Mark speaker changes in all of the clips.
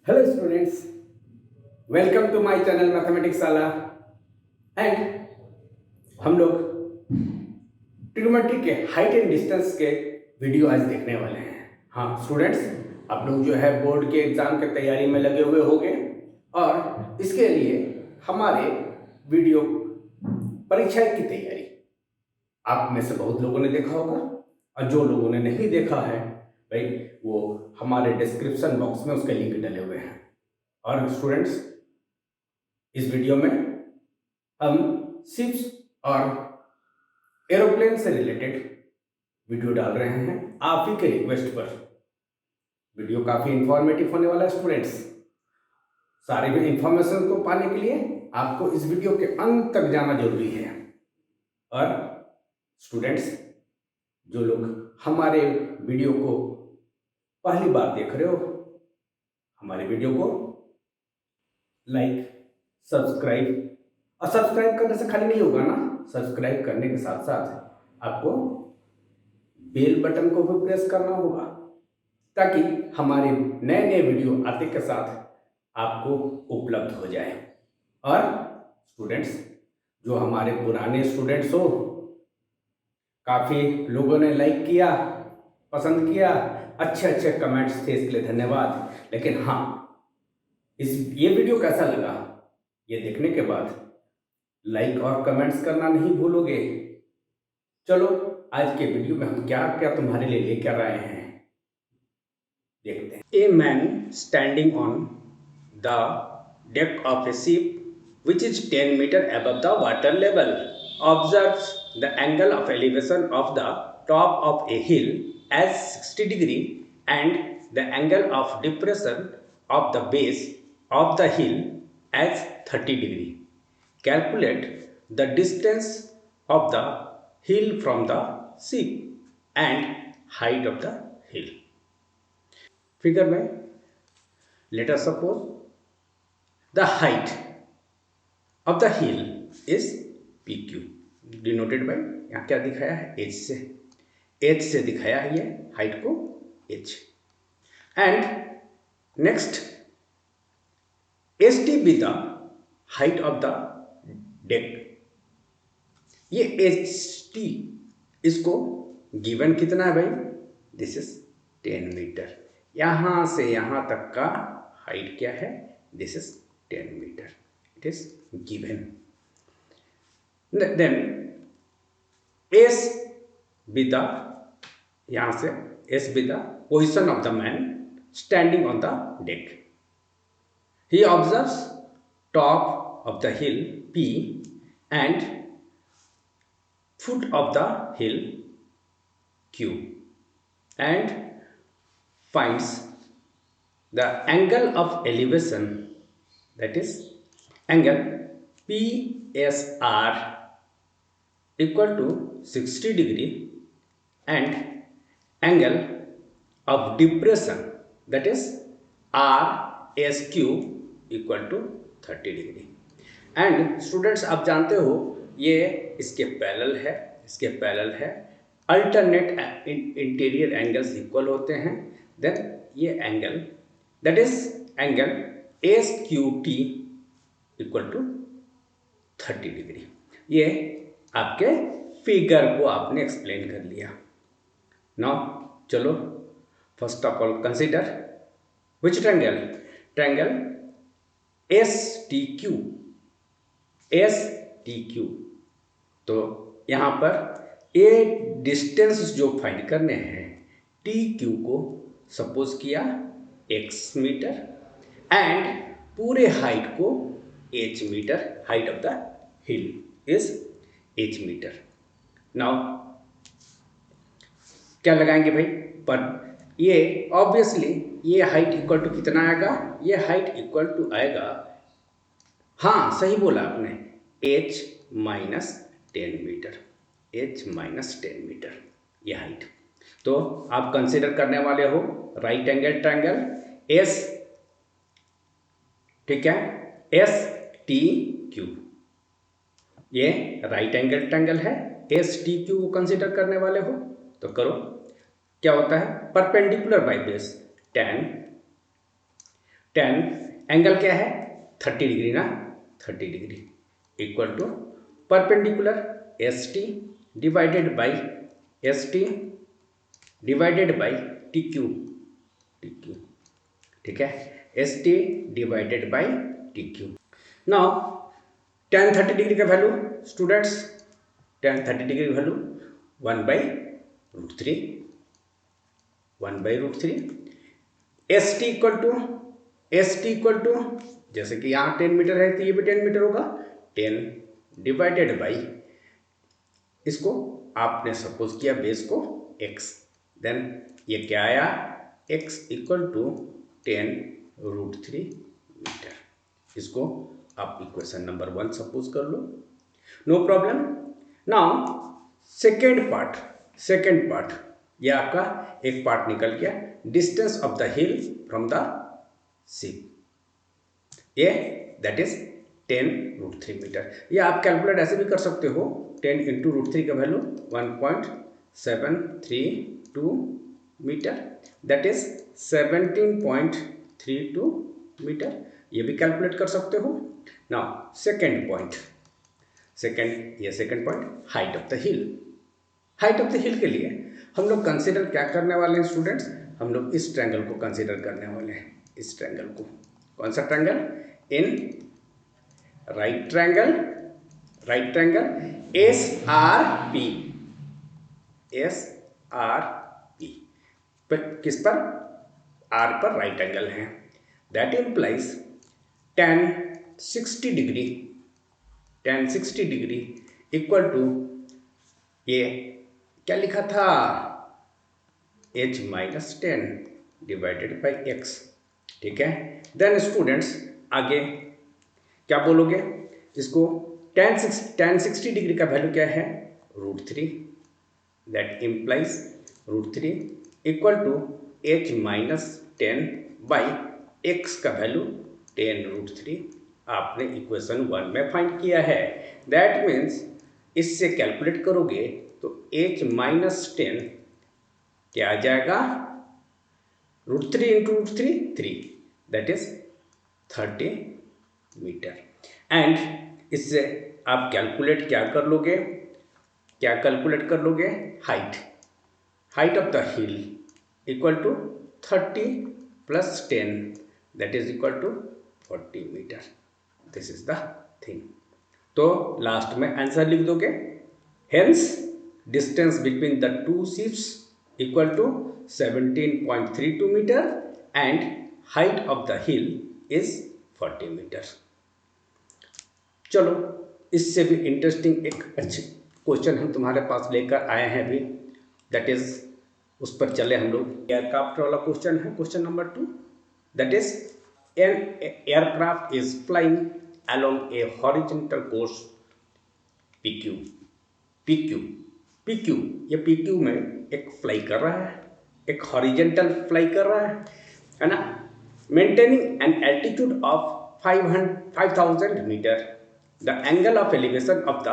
Speaker 1: Hello students, welcome to my channel mathematics साला। And हम लोग ट्रिग्नोमेट्री के हाइट एंड डिस्टेंस के वीडियो आज देखने वाले हैं। हाँ स्टूडेंट्स, आप लोग जो है बोर्ड के एग्जाम के तैयारी में लगे हुए होंगे और इसके लिए हमारे वीडियो परीक्षा की तैयारी आप में से बहुत लोगों ने देखा होगा, और जो लोगों ने नहीं देखा है भाई वो हमारे डिस्क्रिप्शन बॉक्स में उसके लिंक डले हुए हैं। और स्टूडेंट्स, इस वीडियो में हम शिप्स और एरोप्लेन से रिलेटेड वीडियो डाल रहे हैं आप ही के रिक्वेस्ट पर। वीडियो काफ़ी इंफॉर्मेटिव होने वाला है स्टूडेंट्स। सारे भी इंफॉर्मेशन को पाने के लिए आपको इस वीडियो के अंत तक जाना जरूरी है। और स्टूडेंट्स, जो लोग हमारे वीडियो को पहली बार देख रहे हो, हमारे वीडियो को लाइक, सब्सक्राइब, और सब्सक्राइब करने से खाली नहीं होगा ना, सब्सक्राइब करने के साथ साथ आपको बेल बटन को भी प्रेस करना होगा ताकि हमारे नए नए वीडियो आते के साथ आपको उपलब्ध हो जाए। और स्टूडेंट्स, जो हमारे पुराने स्टूडेंट्स हो, काफ़ी लोगों ने लाइक किया, पसंद किया, अच्छे अच्छे कमेंट्स थे, इसके लिए धन्यवाद। लेकिन हाँ, ये वीडियो कैसा लगा ये देखने के बाद लाइक और कमेंट्स करना नहीं भूलोगे। चलो आज के वीडियो में हम क्या क्या तुम्हारे लिए लेकर आए हैं देखते हैं। A man standing on the deck of A ship which is 10 meter above the water level observes the angle of elevation of the top of a hill as 60 degree and the angle of depression of the base of the hill as 30 degree. Calculate the distance of the hill from the ship and height of the hill. Figure में let us suppose the height of the hill is PQ denoted by, यहाँ क्या दिखाया है, h से दिखाया है ये height को h। And next ST be the height of the deck। ये HT इसको गिवन कितना है भाई, दिस इज 10 मीटर। यहां से यहां तक का हाइट क्या है, this is 10 metre, it is given. Then S be the, यहां से S be the position of the man standing on the deck। He observes top of the hill P and foot of the hill Q and finds the angle of elevation, that is angle PSR equal to 60 degree and angle of depression, that is RSQ equal to 30 degree। And students, आप जानते हो ये इसके parallel है, alternate interior angles equal होते हैं। Then ये angle, that is angle SQT equal to 30 degree. ये आपके फिगर को आपने एक्सप्लेन कर लिया। नाउ चलो first of all consider which triangle STQ। तो यहाँ पर ए डिस्टेंस जो फाइंड करने हैं, TQ को सपोज किया x मीटर एंड पूरे हाइट को h metre, height of the hill is h metre. Now क्या लगाएंगे भाई, पर ये ऑब्वियसली ये हाइट इक्वल टू कितना आएगा, ये हाइट इक्वल टू आएगा, हाँ सही बोला आपने, h माइनस 10 मीटर, ये हाइट। तो आप कंसीडर करने वाले हो राइट एंगल ट्रायंगल S, ठीक है, STQ, ये राइट एंगल ट्रायंगल है, STQ को कंसीडर करने वाले हो तो करो। क्या होता है, perpendicular by base tan tan angle क्या है 30 डिग्री ना, 30 degree equal to perpendicular S T divided by T Q, ठीक है, S T divided by T Q. Now tan 30 degree का value students, tan 30 degree value 1/√3, S T equal to जैसे कि यहाँ 10 metre है तो ये भी 10 मीटर होगा, 10 डिवाइडेड बाई, इसको आपने सपोज किया बेस को x, देन ये क्या आया x इक्वल टू 10√3 मीटर। इसको आप इक्वेशन नंबर 1 सपोज कर लो, no problem. Now second part, ये आपका एक पार्ट निकल गया, distance of the hill from the ship, ये दैट इज 10√3 मीटर। ये आप कैलकुलेट ऐसे भी कर सकते हो, 10 इंटू √3 का value 1.732 metre, that is 17.32 metre, ये भी कैलकुलेट कर सकते हो। Now second point, height of the hill के लिए हम लोग कंसीडर क्या करने वाले हैं स्टूडेंट्स, हम लोग इस ट्रायंगल को कंसीडर करने वाले हैं। इस ट्रायंगल को, कौन सा triangle, in right triangle SRP पर, किस पर, R पर राइट एंगल है, that implies tan 60 degree equal to, ये क्या लिखा था, h minus 10 divided by x, ठीक है। देन स्टूडेंट्स आगे क्या बोलोगे, इसको tan 60 डिग्री का वैल्यू क्या है, √3, that implies √3 equal to h minus 10 by x का वैल्यू 10√3 आपने इक्वेशन 1 में फाइंड किया है। दैट मीन्स इससे कैलकुलेट करोगे तो h माइनस 10 क्या आ जाएगा, √3 into √3 3, that is 30 metre. And इससे आप कैलकुलेट क्या कैलकुलेट कर लोगे, height of the hill equal to 30 plus 10, that is equal to 40 metre. This is the thing. तो लास्ट में आंसर लिख दोगे, hence distance between the two ships equal to 17.32 metre and height of the hill is 40 metre. चलो इससे भी interesting एक अच्छी question हम तुम्हारे पास लेकर आए हैं अभी, दैट इज उस पर चले हम लोग। एयरक्राफ्ट वाला क्वेश्चन है, question number 2, that is an aircraft is flying along A horizontal course PQ, ये PQ में एक फ्लाई कर रहा है, एक हॉरिजॉन्टल फ्लाई कर रहा है ना, maintaining an altitude of 5000 metre, the angle of elevation of the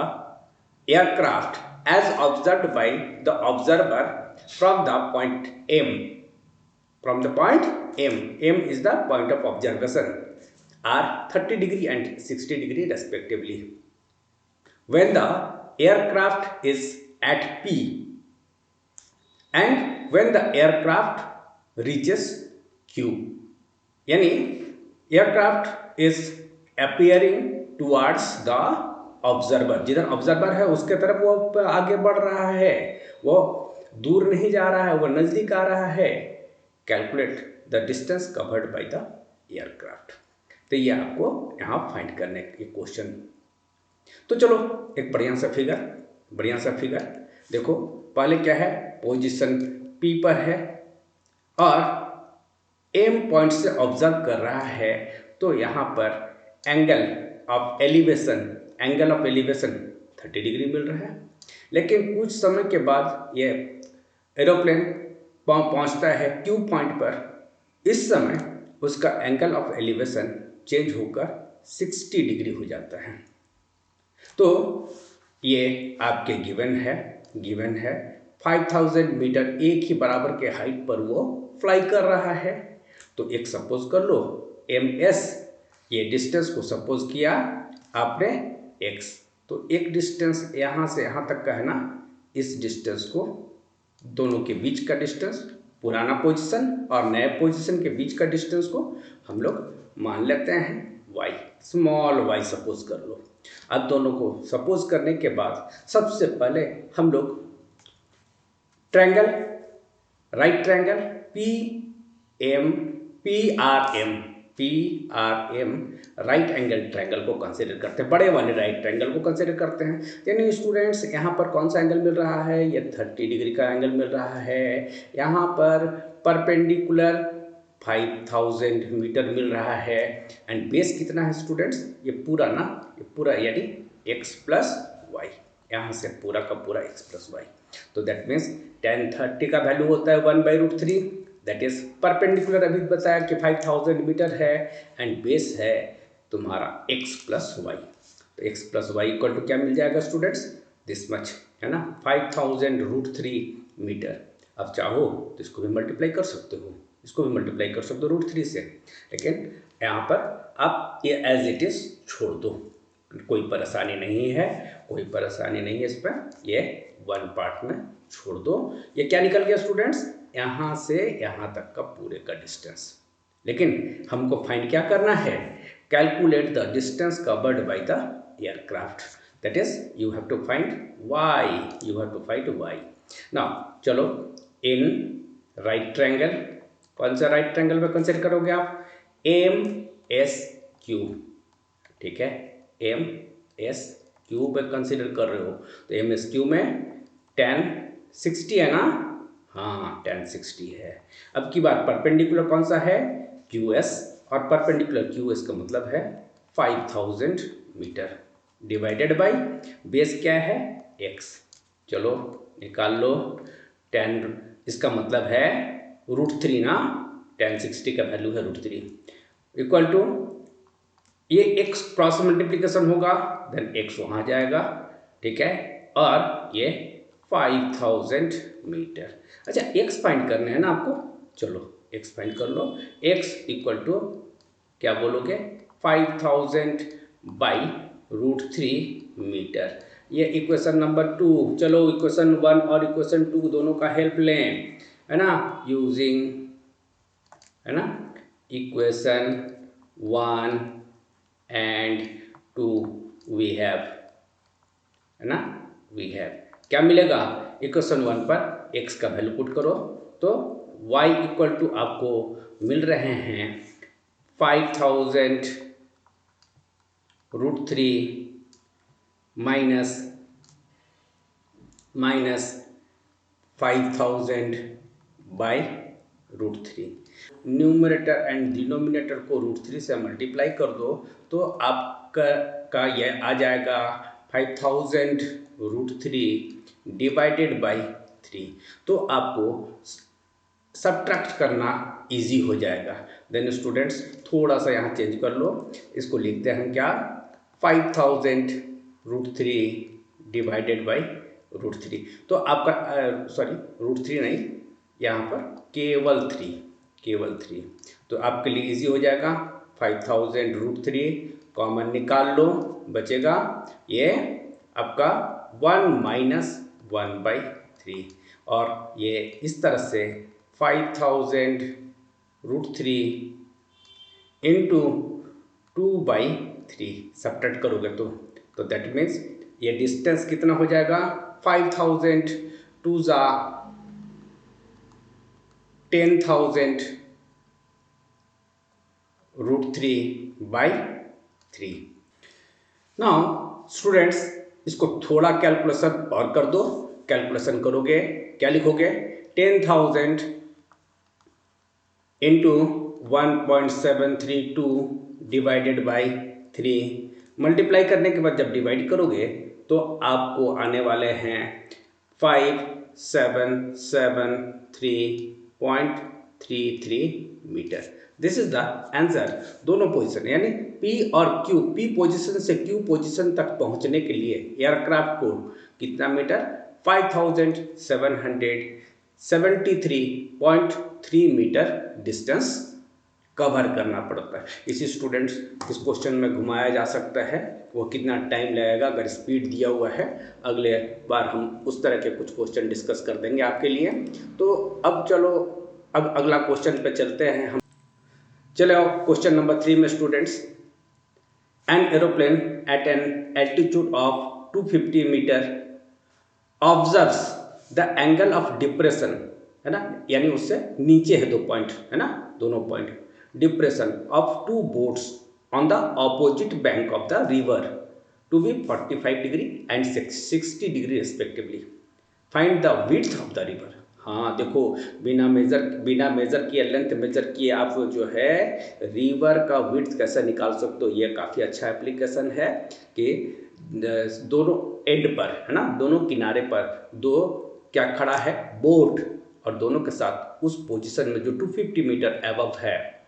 Speaker 1: aircraft as observed by the observer from the point M, M is the point of observation, are 30 degree and 60 degree respectively. When the aircraft is at P and when the aircraft reaches Q, यानी aircraft is appearing towards the observer, जिधर observer है उसके तरफ वो आगे बढ़ रहा है, वो दूर नहीं जा रहा है, वो नज़दीक आ रहा है। Calculate the distance covered by the aircraft. तो ये आपको यहाँ फाइंड करने के क्वेश्चन। तो चलो एक बढ़िया सा फिगर देखो, पहले क्या है, पोजीशन P पर है और M पॉइंट से ऑब्जर्व कर रहा है, तो यहाँ पर एंगल ऑफ एलिवेशन 30 डिग्री मिल रहा है। लेकिन कुछ समय के बाद ये एरोप्लेन पहुंचता है Q पॉइंट पर, इस समय उसका एंगल ऑफ एलिवेशन चेंज होकर 60 डिग्री हो जाता है। तो ये आपके गिवन है 5000 मीटर एक ही बराबर के हाइट पर वो फ्लाई कर रहा है। तो एक सपोज कर लो ms ये डिस्टेंस को सपोज किया आपने x, तो एक डिस्टेंस यहाँ से यहाँ तक का है ना, इस डिस्टेंस को, दोनों के बीच का डिस्टेंस, पुराना पोजीशन और नए पोजीशन के बीच का डिस्टेंस को हम लोग मान लेते हैं y, स्मॉल y सपोज कर लो। अब दोनों को सपोज करने के बाद सबसे पहले हम लोग triangle, right triangle PRM right angle triangle को कंसीडर करते हैं, बड़े वाले राइट ट्रायंगल को कंसीडर करते हैं। यानी स्टूडेंट्स यहाँ पर कौन सा एंगल मिल रहा है, ये 30 डिग्री का एंगल मिल रहा है। यहाँ पर परपेंडिकुलर 5000 मीटर मिल रहा है एंड बेस कितना है स्टूडेंट्स, ये पूरा ना, ये पूरा यानी x प्लस वाई, यहाँ से पूरा का पूरा x प्लस वाई, तो दैट मीन्स tan 30 का वैल्यू होता है 1/√3, दैट इज परपेंडिकुलर अभी बताया कि 5000 मीटर है एंड बेस है तुम्हारा x प्लस वाई, तो x plus y equal to क्या मिल जाएगा स्टूडेंट्स, दिस मच है ना, 5000√3 मीटर। अब चाहो तो इसको भी मल्टीप्लाई कर सकते हो, इसको भी मल्टीप्लाई कर सकते हो √3 से, लेकिन यहाँ पर आप ये एज इट इज छोड़ दो, कोई परेशानी नहीं है, कोई परेशानी नहीं है इस पर, ये वन पार्ट में छोड़ दो। ये क्या निकल गया स्टूडेंट्स, यहाँ से यहाँ तक का पूरे का डिस्टेंस। लेकिन हमको फाइंड क्या करना है, calculate the distance covered by the aircraft, that is you have to find y, you have to find y. Now चलो इन राइट ट्रायंगल, कौन सा राइट ट्रायंगल में कंसीडर करोगे आप, MSQ, ठीक है, MSQ में कंसीडर कर रहे हो, तो MSQ में tan 60 है ना, हाँ tan 60 है। अब की बात परपेंडिकुलर कौन सा है, QS, और परपेंडिकुलर QS का मतलब है 5000 मीटर डिवाइडेड बाय बेस क्या है x, चलो निकाल लो, tan इसका मतलब है √3 ना, tan 60 का वैल्यू है √3 इक्वल टू ये x क्रॉस मल्टीप्लिकेशन होगा, देन x वहाँ जाएगा, ठीक है, और ये 5000 मीटर। अच्छा x फाइंड करने हैं ना आपको, चलो x फाइंड कर लो, x इक्वल टू क्या बोलोगे 5000 बाई √3 मीटर, ये इक्वेशन नंबर 2। चलो इक्वेशन 1 और इक्वेशन 2 दोनों का हेल्प लें, है ना, यूजिंग, है ना, इक्वेशन 1 एंड 2 वी हैव, है ना, वी हैव क्या मिलेगा, इक्वेशन 1 पर x का वैल्यू पुट करो तो y इक्वल टू आपको मिल रहे हैं 5000 √3 minus 5000 by √3, numerator and denominator को √3 से मल्टीप्लाई कर दो तो आपका यह आ जाएगा 5000 √3 डिवाइडेड बाय 3, तो आपको सब्ट्रैक्ट करना इजी हो जाएगा। देन स्टूडेंट्स थोड़ा सा यहाँ चेंज कर लो, इसको लिखते हैं क्या, 5000 √3 डिवाइडेड बाय √3, तो आपका सॉरी √3 नहीं, यहाँ पर केवल 3, तो आपके लिए इजी हो जाएगा, 5000 √3 कॉमन निकाल लो, बचेगा ये आपका 1 - 1/3, और ये इस तरह से 5000 √3 इंटू 2/3 सब्ट्रैक्ट करोगे तो दैट मीन्स ये डिस्टेंस कितना हो जाएगा, 5000 2 ज़ा 10,000 √3/3। नाउ स्टूडेंट्स इसको थोड़ा कैलकुलेशन और कर दो, कैलकुलेशन करोगे क्या लिखोगे, 10,000 इंटू 1.732 डिवाइडेड बाई 3, मल्टीप्लाई करने के बाद जब डिवाइड करोगे तो आपको आने वाले हैं 5773.33 metre. This is the answer. दोनों पोजीशन यानी P और Q, P पोजीशन से Q पोजीशन तक पहुंचने के लिए एयरक्राफ्ट को कितना मीटर, 5773.3 मीटर डिस्टेंस कवर करना पड़ता है। इसी स्टूडेंट्स इस क्वेश्चन में घुमाया जा सकता है, वो कितना टाइम लगेगा अगर स्पीड दिया हुआ है। अगले बार हम उस तरह के कुछ क्वेश्चन डिस्कस कर देंगे आपके लिए। तो अब चलो अब अगला क्वेश्चन पे चलते हैं हम। चलो क्वेश्चन नंबर 3 में students, an aeroplane at an altitude of 250 metre observes the angle of depression, है ना, यानी उससे नीचे है 2 पॉइंट, है ना, दोनों point, depression of 2 boats on the opposite bank of the river to be 45 degree and 60 degree respectively, find the width of the river. हाँ देखो, बिना मेजर किए, लेंथ मेजर किए आप जो है रिवर का विड्थ कैसे निकाल सकते हो। ये काफ़ी अच्छा एप्लीकेशन है कि दोनों एंड पर, है ना, दोनों किनारे पर दो क्या खड़ा है, बोट, और दोनों के साथ उस पोजीशन में जो 250 मीटर अबव है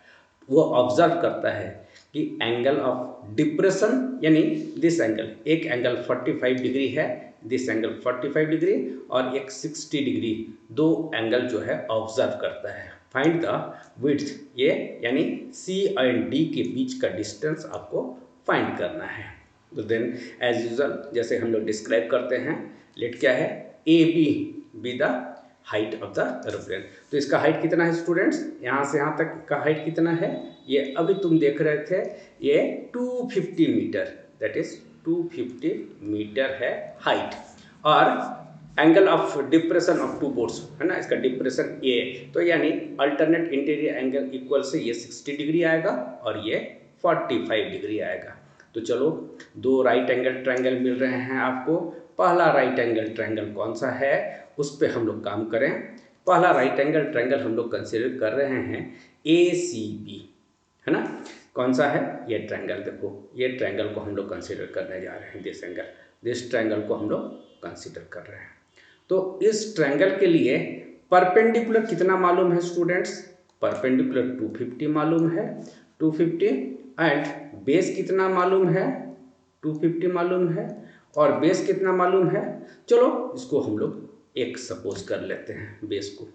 Speaker 1: वो ऑब्जर्व करता है कि एंगल ऑफ डिप्रेशन, यानी दिस एंगल, एक एंगल 45 डिग्री है, दिस एंगल 45 डिग्री, और एक 60 डिग्री, दो एंगल जो है ऑब्जर्व करता है। फाइंड द विड्थ, ये यानी सी एंड डी के बीच का डिस्टेंस आपको फाइंड करना है। तो देन एज यूजुअल जैसे हम लोग डिस्क्राइब करते हैं, लेट क्या है, A be the height of the aeroplane. तो इसका हाइट कितना है स्टूडेंट्स, यहाँ से यहाँ तक का हाइट कितना है, ये अभी तुम देख रहे थे, ये 250 मीटर, दैट इज 250 मीटर है हाइट। और angle of depression of 2 boats, है ना, इसका डिप्रेशन ए, तो यानी अल्टरनेट इंटीरियर एंगल इक्वल से ये 60 डिग्री आएगा और ये 45 डिग्री आएगा। तो चलो, 2 राइट एंगल ट्रायंगल मिल रहे हैं आपको। पहला राइट एंगल ट्रायंगल कौन सा है उस पर हम लोग काम करें। पहला राइट एंगल ट्रायंगल हम लोग कंसिडर कर रहे हैं ACB, है ना। कौन सा है ये ट्रायंगल, देखो ये ट्रायंगल को हम लोग कंसिडर करने जा रहे हैं, दिस ट्रायंगल को हम लोग कंसिडर कर रहे हैं। तो इस ट्रायंगल के लिए परपेंडिकुलर कितना मालूम है स्टूडेंट्स, परपेंडिकुलर 250 मालूम है, 250, एंड बेस कितना मालूम है, 250 मालूम है, और बेस कितना मालूम है, चलो इसको हम लोग एक सपोज कर लेते हैं बेस को।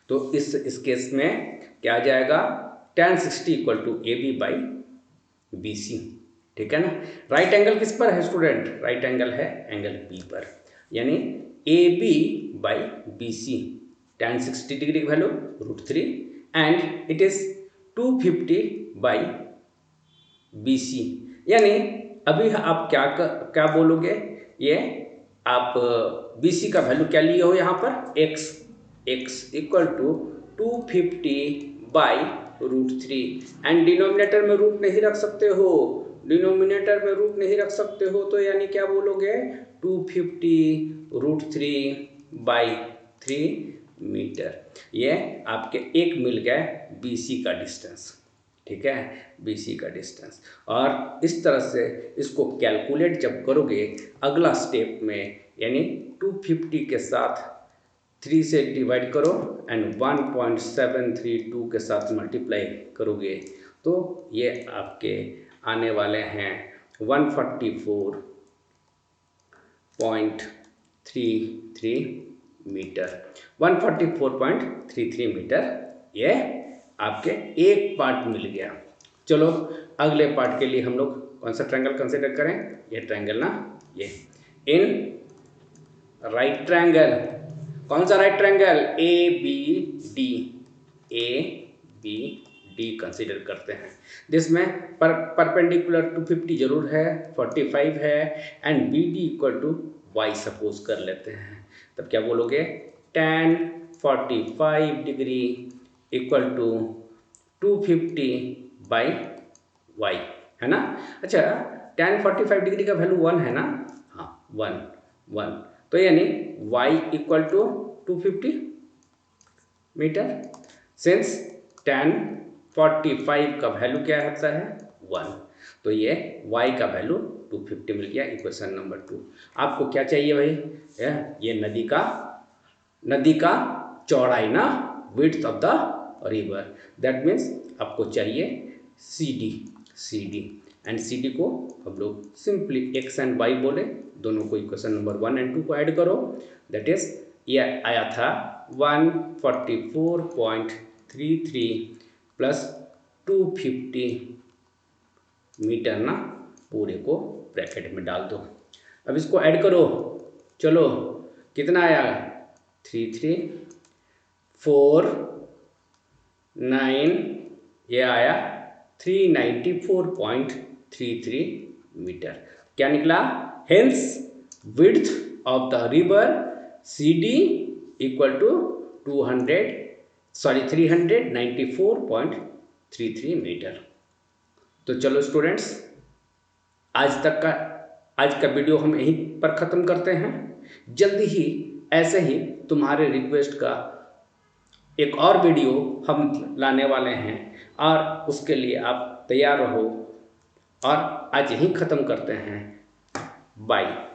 Speaker 1: तो इस केस में क्या आ जाएगा, tan 60 equal to AB by BC, ठीक है ना। राइट एंगल किस पर है स्टूडेंट, राइट एंगल है एंगल B पर, यानी AB by BC, tan 60 degree की value √3 and it is 250 by BC, यानी अभी आप क्या बोलोगे, ये आप BC का वैल्यू क्या लिए हो यहाँ पर, x equal to 250 by √3, and denominator में रूट नहीं रख सकते हो, डिनोमिनेटर में रूट नहीं रख सकते हो, तो यानी क्या बोलोगे, 250 √3 बाई 3 मीटर। ये आपके एक मिल गया BC का डिस्टेंस, ठीक है, BC का डिस्टेंस। और इस तरह से इसको कैलकुलेट जब करोगे अगला स्टेप में, यानी 250 के साथ 3 से डिवाइड करो एंड 1.732 के साथ मल्टीप्लाई करोगे, तो ये आपके आने वाले हैं 144.33 मीटर, 144.33 मीटर ये आपके एक पार्ट मिल गया। चलो अगले पार्ट के लिए हम लोग कौन सा ट्रायंगल कंसिडर करें, ये ट्रायंगल ना, ये इन राइट ट्रायंगल, कौन सा राइट ट्रायंगल, ABD कंसिडर करते हैं, जिसमें परपेंडिकुलर 250 जरूर है, 45 है, and BD equal to Y suppose कर लेते हैं। तब क्या बोलोगे, tan 45 degree equal to 250 by Y, है ना। अच्छा, tan 45 डिग्री का वैल्यू 1 है ना, हाँ 1, तो यानी Y equal to 250 metre, since tan 45 का वैल्यू क्या होता है 1, तो ये Y का वैल्यू 250 मिल गया। Equation number 2। आपको क्या चाहिए भाई, ये नदी का चौड़ाई ना, width of the river, that means आपको चाहिए CD, एंड CD को हम लोग सिंपली x एंड y बोले, दोनों को इक्वेशन नंबर 1 एंड 2 को ऐड करो, दैट इज ये आया था 144.33 प्लस 250 मीटर ना पूरे को ब्रैकेट में डाल दो। अब इसको ऐड करो, चलो कितना आया 334,9 ये आया 394.33 मीटर। क्या निकला? Hence width of the river CD equal to 394.33 metre. तो चलो स्टूडेंट्स, आज का वीडियो हम यहीं पर ख़त्म करते हैं। जल्दी ही ऐसे ही तुम्हारे रिक्वेस्ट का एक और वीडियो हम लाने वाले हैं और उसके लिए आप तैयार रहो। और आज यहीं ख़त्म करते हैं। बाय।